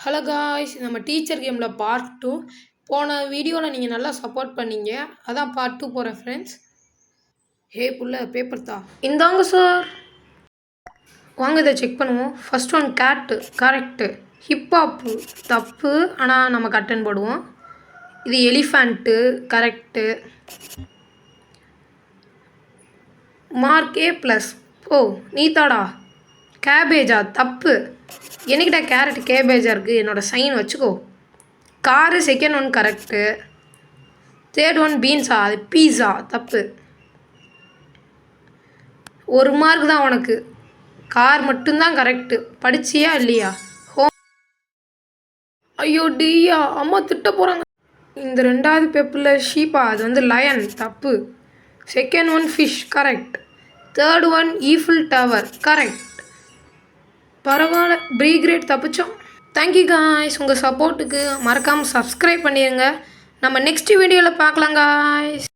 Hello guys, நம்ம teacher கேமில் part 2. போன வீடியோவில் நீங்கள் நல்லா சப்போர்ட் பண்ணீங்க. அதான் பார்ட் 2 போகிறேன் ஃப்ரெண்ட்ஸ். ஹே புள்ள, பேப்பர் தா. இந்தாங்க சார். வாங்க இதை செக் பண்ணுவோம். First one cat, correct. Hip hop தப்பு, ஆனால் நம்ம கட்டன் போடுவோம். இது எலிஃபண்ட்டு, கரெக்டு. Mark A+. ஓ நீதாடா. கேபேஜா தப்பு. என்னைக்கிட்ட கேரட் கேபேஜாக இருக்குது, என்னோடய சைன் வச்சுக்கோ. Car second one correct. Third one பீன்ஸா, அது பீஸா தப்பு. ஒரு மார்க் தான் உனக்கு. கார் மட்டும்தான் கரெக்டு. படிச்சியா இல்லையா? ஐயோ டியா, அம்மா திட்ட போகிறாங்க. இந்த ரெண்டாவது பேப்பரில் ஷீப்பா, அது வந்து லயன் தப்பு. Second one fish correct. Third one Eiffel tower correct. பரவாயில்ல, ப்ரீ கிரேட் தப்பிச்சோம். தேங்க்யூ காய்ஸ், உங்கள் சப்போர்ட்டுக்கு மறக்காமல் சப்ஸ்கிரைப் பண்ணிடுங்க. நம்ம நெக்ஸ்ட் வீடியோவில் பார்க்கலாம் காய்ஸ்.